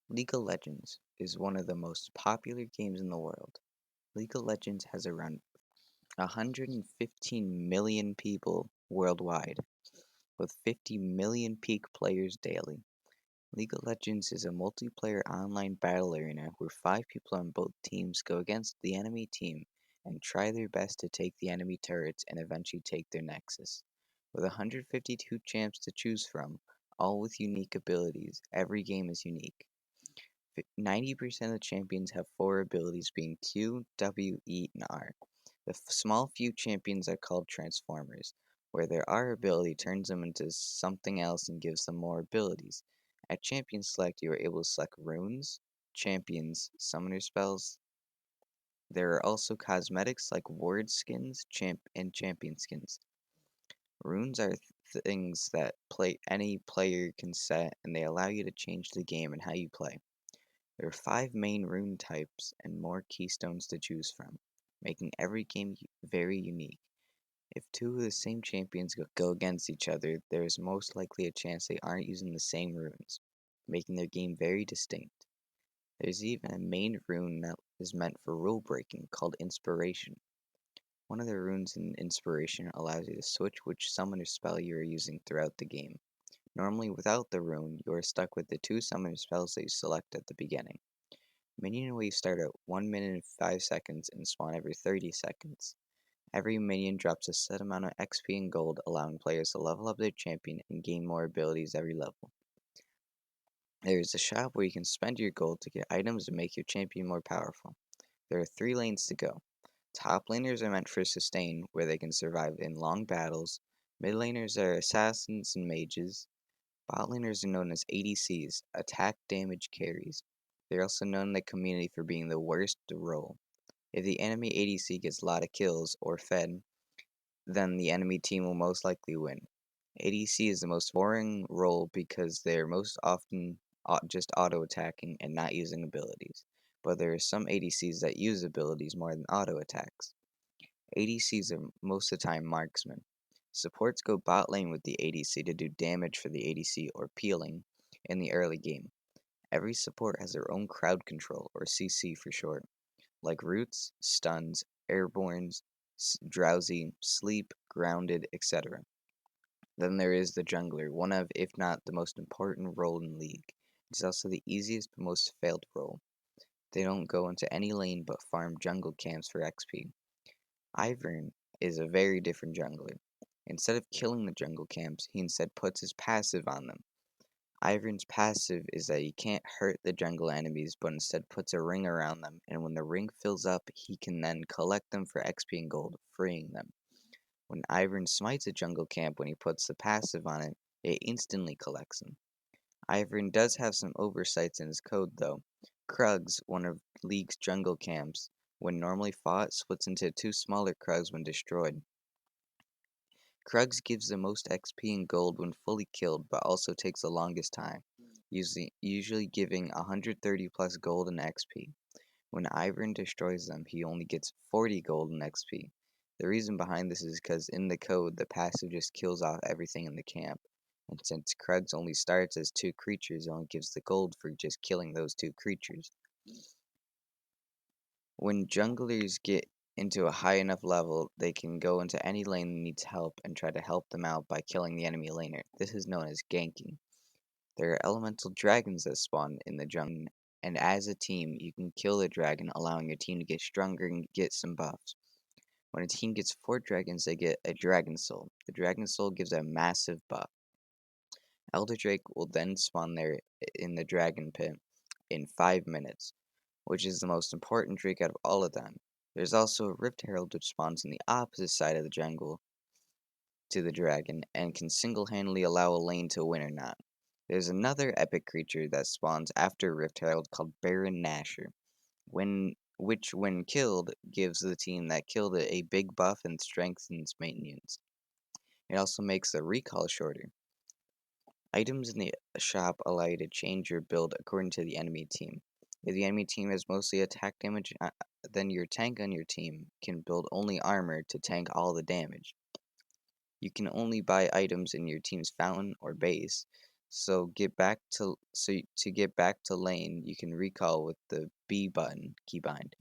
League of Legends is one of the most popular games in the world. League of Legends has around 115 million people worldwide, with 50 million peak players daily. League of Legends is a multiplayer online battle arena where five people on both teams go against the enemy team and try their best to take the enemy turrets and eventually take their nexus. With 152 champs to choose from, all with unique abilities, every game is unique. 90% of the champions have four abilities being Q, W, E, and R. The small few champions are called Transformers, where their R ability turns them into something else and gives them more abilities. At Champion Select, you are able to select runes, champions, summoner spells. There are also cosmetics like ward skins, and champion skins. Runes are things that any player can set, and they allow you to change the game and how you play. There are five main rune types and more keystones to choose from, making every game very unique. If two of the same champions go against each other, there is most likely a chance they aren't using the same runes, making their game very distinct. There's even a main rune that is meant for rule breaking called Inspiration. One of the runes in Inspiration allows you to switch which summoner spell you are using throughout the game. Normally, without the rune, you are stuck with the two summoner spells that you select at the beginning. Minion waves start at 1 minute and 5 seconds and spawn every 30 seconds. Every minion drops a set amount of XP and gold, allowing players to level up their champion and gain more abilities every level. There is a shop where you can spend your gold to get items to make your champion more powerful. There are 3 lanes to go. Top laners are meant for sustain, where they can survive in long battles. Mid laners are assassins and mages. Bot laners are known as ADCs, attack damage carries. They're also known in the community for being the worst to roll. If the enemy ADC gets a lot of kills or fed, then the enemy team will most likely win. ADC is the most boring role because they are most often just auto attacking and not using abilities, but there are some ADCs that use abilities more than auto attacks. ADCs are most of the time marksmen. Supports go bot lane with the ADC to do damage for the ADC or peeling in the early game. Every support has their own crowd control, or CC for short, like roots, stuns, airbornes, drowsy, sleep, grounded, etc. Then there is the jungler, one of, if not the most important role in League. It's also the easiest but most failed role. They don't go into any lane but farm jungle camps for XP. Ivern is a very different jungler. Instead of killing the jungle camps, he instead puts his passive on them. Ivern's passive is that he can't hurt the jungle enemies, but instead puts a ring around them, and when the ring fills up, he can then collect them for XP and gold, freeing them. When Ivern smites a jungle camp when he puts the passive on it, it instantly collects them. Ivern does have some oversights in his code though. Krugs, one of League's jungle camps, when normally fought, splits into two smaller Krugs when destroyed. Krugs gives the most XP and gold when fully killed, but also takes the longest time, usually giving 130 plus gold and XP. When Ivern destroys them, he only gets 40 gold and XP. The reason behind this is because in the code, the passive just kills off everything in the camp. And since Krugs only starts as two creatures, it only gives the gold for just killing those two creatures. When junglers get into a high enough level, they can go into any lane that needs help and try to help them out by killing the enemy laner. This is known as ganking. There are elemental dragons that spawn in the jungle, and as a team, you can kill the dragon, allowing your team to get stronger and get some buffs. When a team gets 4 dragons, they get a dragon soul. The dragon soul gives a massive buff. Elder Drake will then spawn there in the dragon pit in 5 minutes, which is the most important drake out of all of them. There's also a Rift Herald which spawns on the opposite side of the jungle to the dragon and can single-handedly allow a lane to win or not. There's another epic creature that spawns after Rift Herald called Baron Nashor, which when killed gives the team that killed it a big buff and strengthens minions. It also makes the recall shorter. Items in the shop allow you to change your build according to the enemy team. If the enemy team has mostly attack damage, then your tank on your team can build only armor to tank all the damage. You can only buy items in your team's fountain or base, To get back to lane, you can recall with the B button keybind.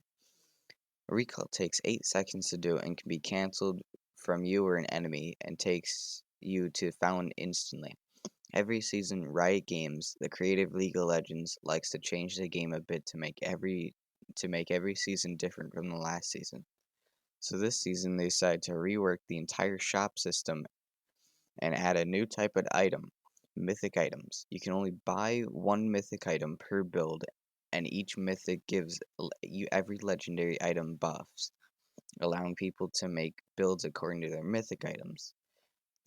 A recall takes 8 seconds to do and can be cancelled from you or an enemy and takes you to fountain instantly. Every season, Riot Games, the creative League of Legends, likes to change the game a bit to make every season different from the last season. So this season they decided to rework the entire shop system and add a new type of item, mythic items. You can only buy one mythic item per build, and each mythic gives you every legendary item buffs, allowing people to make builds according to their mythic items.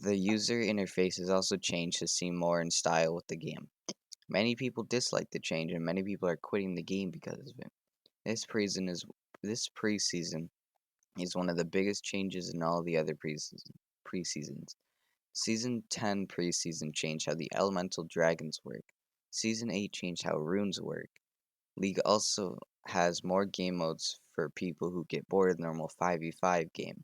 The user interface has also changed to seem more in style with the game. Many people dislike the change, and many people are quitting the game because of it. This preseason is one of the biggest changes in all the other preseasons. Season 10 preseason changed how the elemental dragons work. Season 8 changed how runes work. League also has more game modes for people who get bored of the normal 5v5 game.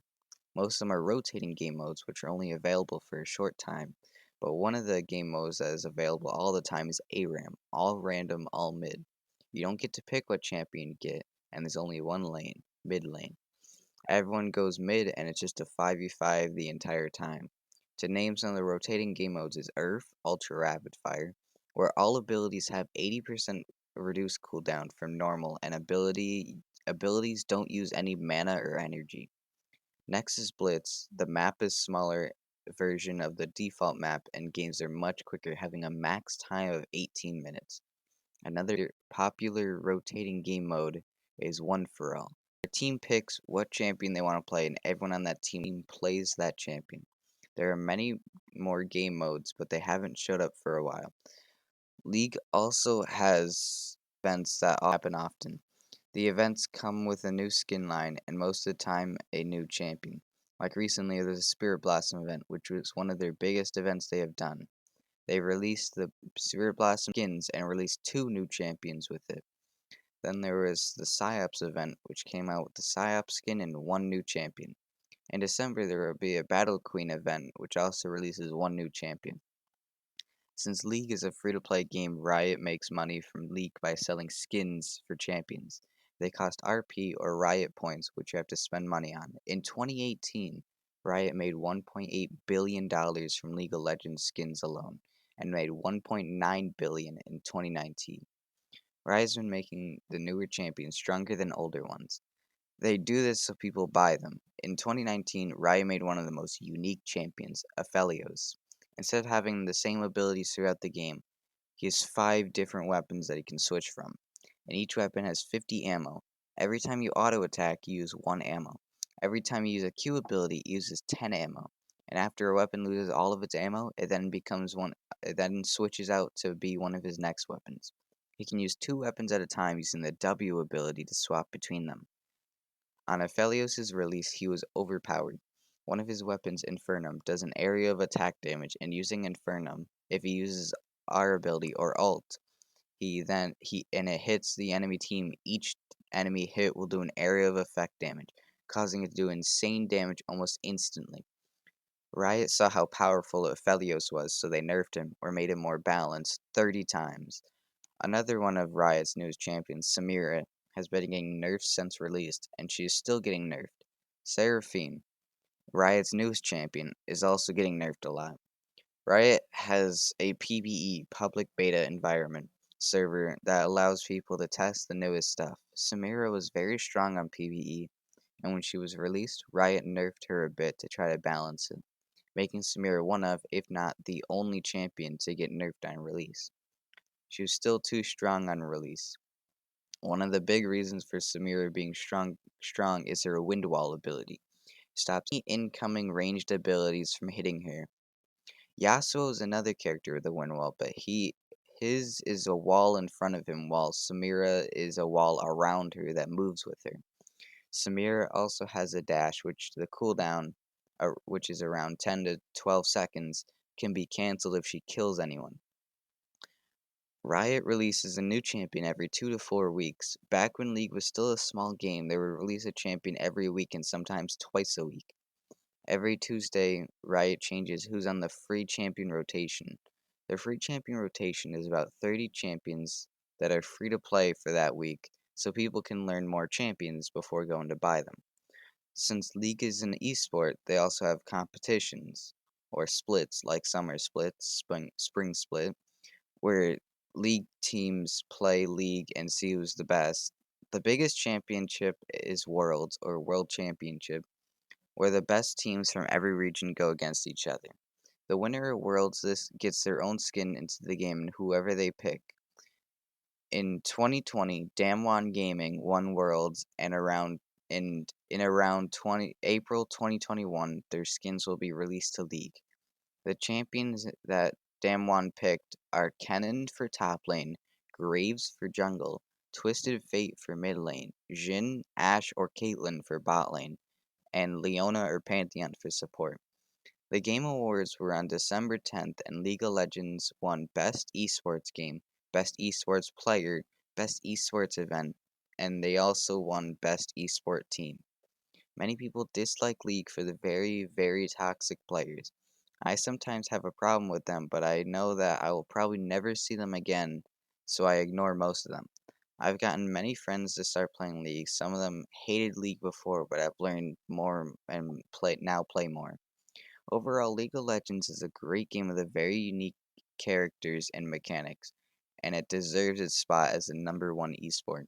Most of them are rotating game modes, which are only available for a short time. But one of the game modes that is available all the time is ARAM, all random, all mid. You don't get to pick what champion you get, and there's only one lane, mid lane. Everyone goes mid, and it's just a 5v5 the entire time. To name some of the rotating game modes is Earth, Ultra Rapid Fire, where all abilities have 80% reduced cooldown from normal, and abilities don't use any mana or energy. Next is Blitz. The map is smaller version of the default map, and games are much quicker, having a max time of 18 minutes. Another popular rotating game mode is One for All. Your team picks what champion they want to play, and everyone on that team plays that champion. There are many more game modes, but they haven't showed up for a while. League also has events that happen often. The events come with a new skin line, and most of the time, a new champion. Like recently, there was a Spirit Blossom event, which was one of their biggest events they have done. They released the Spirit Blossom skins and released 2 new champions with it. Then there was the Psyops event, which came out with the Psyops skin and 1 new champion. In December, there will be a Battle Queen event, which also releases 1 new champion. Since League is a free-to-play game, Riot makes money from League by selling skins for champions. They cost RP or Riot points, which you have to spend money on. In 2018, Riot made $1.8 billion from League of Legends skins alone, and made $1.9 billion in 2019. Riot has been making the newer champions stronger than older ones. They do this so people buy them. In 2019, Riot made one of the most unique champions, Aphelios. Instead of having the same abilities throughout the game, he has 5 different weapons that he can switch from, and each weapon has 50 ammo. Every time you auto attack, you use 1 ammo. Every time you use a Q ability, it uses 10 ammo. And after a weapon loses all of its ammo, it then switches out to be one of his next weapons. He can use 2 weapons at a time using the W ability to swap between them. On Aphelios' release, he was overpowered. One of his weapons, Infernum, does an area of attack damage, and using Infernum, if he uses R ability or ult, and it hits the enemy team, each enemy hit will do an area of effect damage, causing it to do insane damage almost instantly. Riot saw how powerful Aphelios was, so they nerfed him, or made him more balanced, 30 times. Another one of Riot's newest champions, Samira, has been getting nerfed since released, and she is still getting nerfed. Seraphine, Riot's newest champion, is also getting nerfed a lot. Riot has a PBE, public beta environment, server that allows people to test the newest stuff. Samira was very strong on PBE, and when she was released, Riot nerfed her a bit to try to balance it, making Samira one of, if not the only champion to get nerfed on release. She was still too strong on release. One of the big reasons for Samira being strong is her wind wall ability. Stops any incoming ranged abilities from hitting her. Yasuo is another character with a wind wall, but his is a wall in front of him, while Samira is a wall around her that moves with her. Samira also has a dash, which the cooldown, which is around 10 to 12 seconds, can be cancelled if she kills anyone. Riot releases a new champion every 2 to 4 weeks. Back when League was still a small game, they would release a champion every week and sometimes twice a week. Every Tuesday, Riot changes who's on the free champion rotation. The free champion rotation is about 30 champions that are free to play for that week, so people can learn more champions before going to buy them. Since League is an esport, they also have competitions, or splits like Summer Split, Spring Split, where League teams play League and see who's the best. The biggest championship is Worlds, or World Championship, where the best teams from every region go against each other. The winner of Worlds this gets their own skin into the game and whoever they pick. In 2020, Damwon Gaming won Worlds and around 20 April 2021, their skins will be released to League. The champions that Damwon picked are Kennen for top lane, Graves for jungle, Twisted Fate for mid lane, Jhin, Ashe, or Caitlyn for bot lane, and Leona or Pantheon for support. The Game Awards were on December 10th, and League of Legends won Best Esports Game, Best Esports Player, Best Esports Event, and they also won Best Esport Team. Many people dislike League for the very, very toxic players. I sometimes have a problem with them, but I know that I will probably never see them again, so I ignore most of them. I've gotten many friends to start playing League. Some of them hated League before, but I've learned more and play more. Overall, League of Legends is a great game with a very unique characters and mechanics, and it deserves its spot as the number one esport.